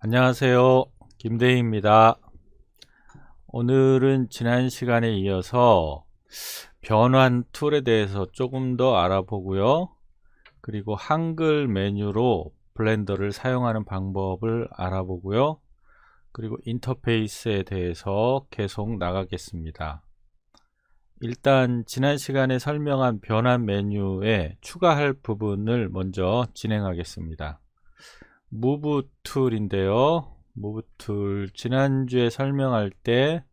안녕하세요. 김대희입니다. 오늘은 지난 시간에 이어서 변환 툴에 대해서 조금 더 알아보고요. 그리고 한글 메뉴로 블렌더를 사용하는 방법을 알아보고요. 그리고 인터페이스에 대해서 계속 나가겠습니다. 일단 지난 시간에 설명한 변환 메뉴에 추가할 부분을 먼저 진행하겠습니다. 무브 툴인데요. 무브 툴 지난주에 설명할 때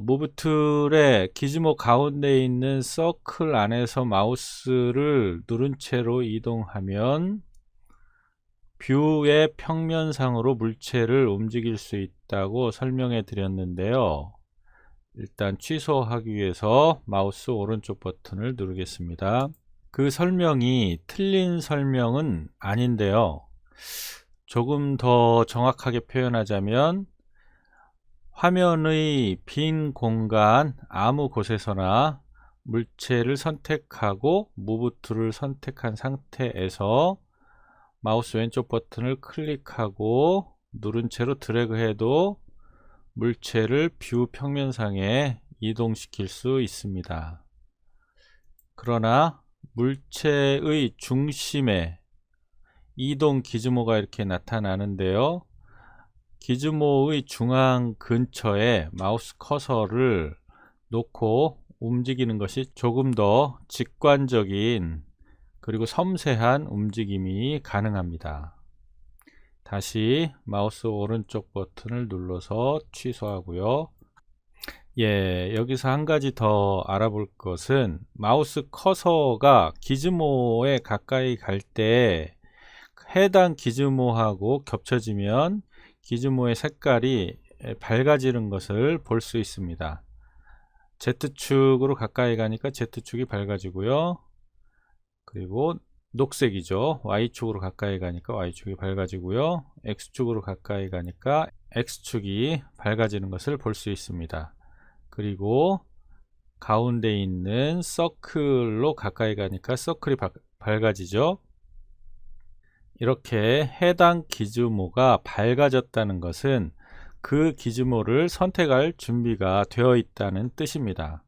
무브 툴의 기즈모 가운데 있는 서클 안에서 마우스를 누른 채로 이동하면 뷰의 평면상으로 물체를 움직일 수 있다고 설명해 드렸는데요. 일단 취소하기 위해서 마우스 오른쪽 버튼을 누르겠습니다. 그 설명이 틀린 설명은 아닌데요. 조금 더 정확하게 표현하자면 화면의 빈 공간 아무 곳에서나 물체를 선택하고 무브 툴을 선택한 상태에서 마우스 왼쪽 버튼을 클릭하고 누른 채로 드래그 해도 물체를 뷰 평면상에 이동시킬 수 있습니다. 그러나 물체의 중심에 이동 기즈모가 이렇게 나타나는데요. 기즈모의 중앙 근처에 마우스 커서를 놓고 움직이는 것이 조금 더 직관적인 그리고 섬세한 움직임이 가능합니다. 다시 마우스 오른쪽 버튼을 눌러서 취소하고요. 여기서 한 가지 더 알아볼 것은 마우스 커서가 기즈모에 가까이 갈 때 해당 기즈모하고 겹쳐지면 기즈모의 색깔이 밝아지는 것을 볼 수 있습니다. Z축으로 가까이 가니까 Z축이 밝아지고요. 그리고 녹색이죠. Y축으로 가까이 가니까 Y축이 밝아지고요. X축으로 가까이 가니까 X축이 밝아지는 것을 볼 수 있습니다. 그리고 가운데 있는 서클로 가까이 가니까 서클이 밝아지죠. 이렇게 해당 기즈모가 밝아졌다는 것은 그 기즈모를 선택할 준비가 되어 있다는 뜻입니다.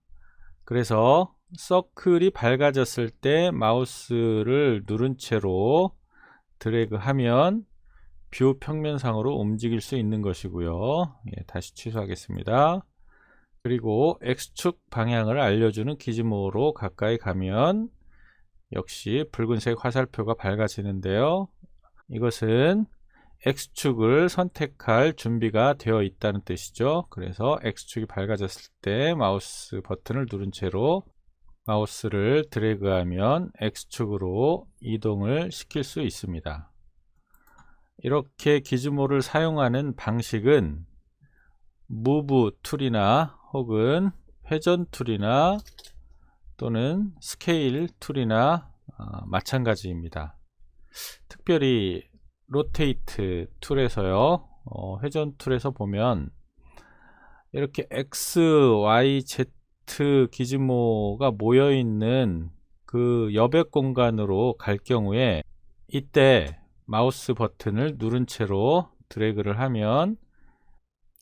그래서 서클이 밝아졌을 때 마우스를 누른 채로 드래그 하면 뷰 평면상으로 움직일 수 있는 것이고요. 다시 취소하겠습니다. 그리고 X축 방향을 알려주는 기즈모로 가까이 가면 역시 붉은색 화살표가 밝아지는데요. 이것은 X축을 선택할 준비가 되어 있다는 뜻이죠. 그래서 X축이 밝아졌을 때 마우스 버튼을 누른 채로 마우스를 드래그하면 X축으로 이동을 시킬 수 있습니다. 이렇게 기즈모를 사용하는 방식은 무브 툴이나 혹은 회전 툴이나 또는 스케일 툴이나 마찬가지입니다. 특별히 로테이트 툴에서요, 회전 툴에서 보면 이렇게 X, Y, Z 기즈모가 모여 있는 그 여백 공간으로 갈 경우에 이때 마우스 버튼을 누른 채로 드래그를 하면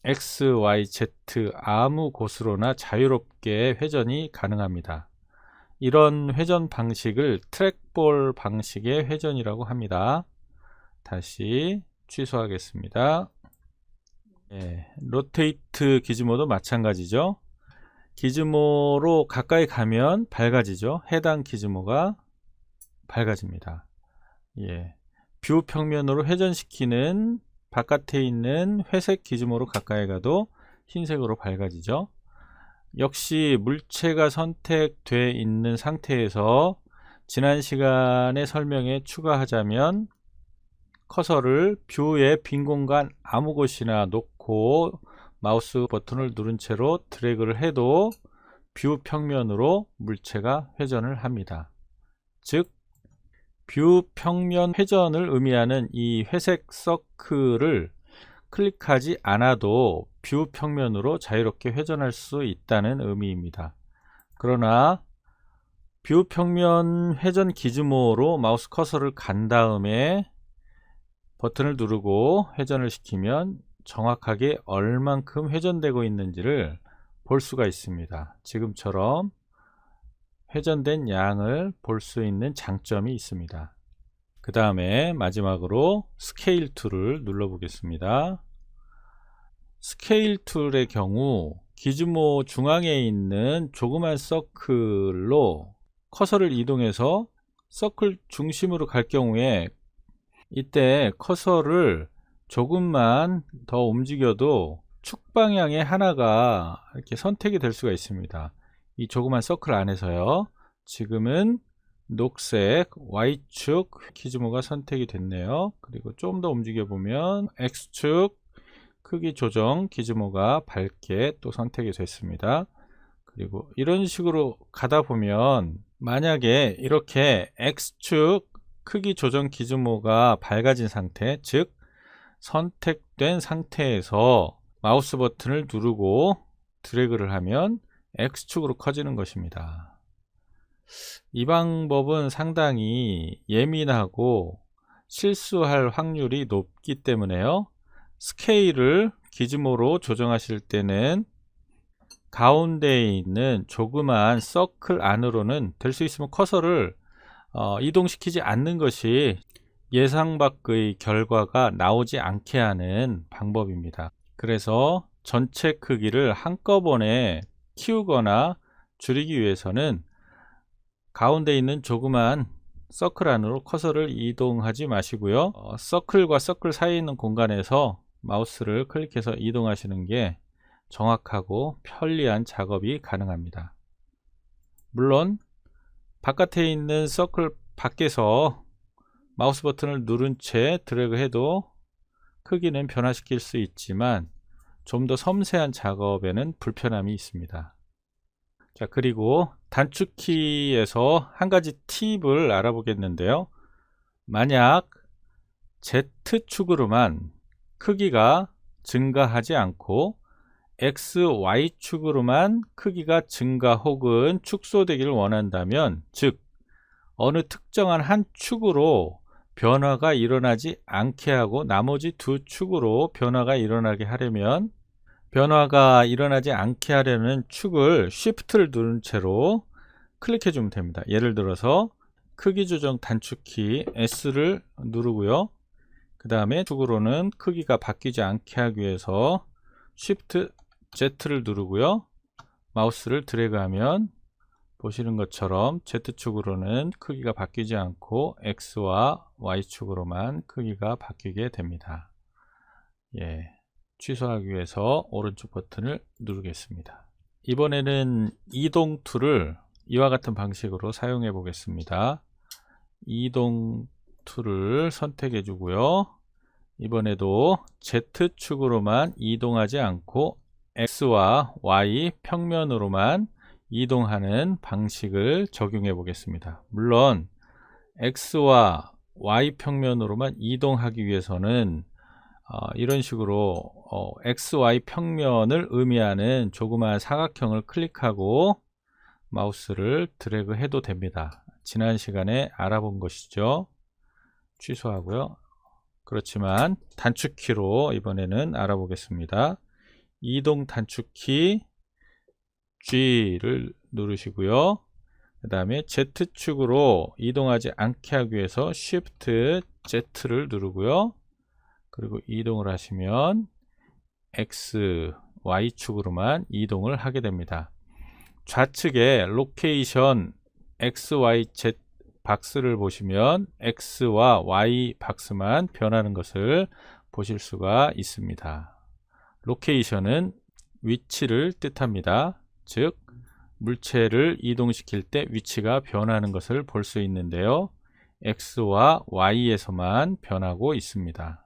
X, Y, Z 아무 곳으로나 자유롭게 회전이 가능합니다. 이런 회전 방식을 트랙볼 방식의 회전이라고 합니다. 다시 취소하겠습니다. 로테이트 기즈모도 마찬가지죠. 기즈모로 가까이 가면 밝아지죠. 해당 기즈모가 밝아집니다. 뷰 평면으로 회전시키는 바깥에 있는 회색 기즈모로 가까이 가도 흰색으로 밝아지죠. 역시 물체가 선택되어 있는 상태에서 지난 시간의 설명에 추가하자면 커서를 뷰의 빈 공간 아무 곳이나 놓고 마우스 버튼을 누른 채로 드래그를 해도 뷰 평면으로 물체가 회전을 합니다. 즉, 뷰 평면 회전을 의미하는 이 회색 서클을 클릭하지 않아도 뷰 평면으로 자유롭게 회전할 수 있다는 의미입니다. 그러나 뷰 평면 회전 기즈모로 마우스 커서를 간 다음에 버튼을 누르고 회전을 시키면 정확하게 얼만큼 회전되고 있는지를 볼 수가 있습니다. 지금처럼 회전된 양을 볼 수 있는 장점이 있습니다. 그 다음에 마지막으로 스케일 툴을 눌러 보겠습니다. 스케일 툴의 경우 기즈모 중앙에 있는 조그만 서클로 커서를 이동해서 서클 중심으로 갈 경우에 이때 커서를 조금만 더 움직여도 축 방향에 하나가 이렇게 선택이 될 수가 있습니다. 이 조그만 서클 안에서요. 지금은 녹색 Y축 기즈모가 선택이 됐네요. 그리고 좀 더 움직여 보면 X축 크기 조정 기즈모가 밝게 또 선택이 됐습니다. 그리고 이런 식으로 가다 보면 만약에 이렇게 X축 크기 조정 기즈모가 밝아진 상태, 즉 선택된 상태에서 마우스 버튼을 누르고 드래그를 하면 X축으로 커지는 것입니다. 이 방법은 상당히 예민하고 실수할 확률이 높기 때문에요. 스케일을 기즈모로 조정하실 때는 가운데에 있는 조그만 서클 안으로는 될 수 있으면 커서를 이동시키지 않는 것이 예상 밖의 결과가 나오지 않게 하는 방법입니다. 그래서 전체 크기를 한꺼번에 키우거나 줄이기 위해서는 가운데 있는 조그만 서클 안으로 커서를 이동하지 마시고요. 서클과 서클 사이에 있는 공간에서 마우스를 클릭해서 이동하시는 게 정확하고 편리한 작업이 가능합니다. 물론 바깥에 있는 서클 밖에서 마우스 버튼을 누른 채 드래그 해도 크기는 변화시킬 수 있지만 좀 더 섬세한 작업에는 불편함이 있습니다. 자, 그리고 단축키에서 한 가지 팁을 알아보겠는데요. 만약 Z축으로만 크기가 증가하지 않고 X, Y축으로만 크기가 증가 혹은 축소되기를 원한다면, 즉 어느 특정한 한 축으로 변화가 일어나지 않게 하고 나머지 두 축으로 변화가 일어나게 하려면, 변화가 일어나지 않게 하려는 축을 Shift를 누른 채로 클릭해 주면 됩니다. 예를 들어서 크기 조정 단축키 S를 누르고요. 그 다음에 축으로는 크기가 바뀌지 않게 하기 위해서 Shift Z를 누르고요. 마우스를 드래그하면 보시는 것처럼 Z축으로는 크기가 바뀌지 않고 X와 Y축으로만 크기가 바뀌게 됩니다. 예, 취소하기 위해서 오른쪽 버튼을 누르겠습니다. 이번에는 이동 툴을 이와 같은 방식으로 사용해 보겠습니다. 이동 툴을 선택해 주고요. 이번에도 Z축으로만 이동하지 않고 X와 Y 평면으로만 이동하는 방식을 적용해 보겠습니다. 물론 X와 Y 평면으로만 이동하기 위해서는 이런 식으로 XY 평면을 의미하는 조그마한 사각형을 클릭하고 마우스를 드래그 해도 됩니다. 지난 시간에 알아본 것이죠. 취소하고요. 그렇지만 단축키로 이번에는 알아보겠습니다. 이동 단축키 G를 누르시고요. 그 다음에 Z축으로 이동하지 않게 하기 위해서 Shift Z를 누르고요. 그리고 이동을 하시면 X, Y축으로만 이동을 하게 됩니다. 좌측에 로케이션 X, Y, Z 박스를 보시면 X와 Y 박스만 변하는 것을 보실 수가 있습니다. 로케이션은 위치를 뜻합니다. 즉 물체를 이동시킬 때 위치가 변하는 것을 볼 수 있는데요. X와 Y에서만 변하고 있습니다.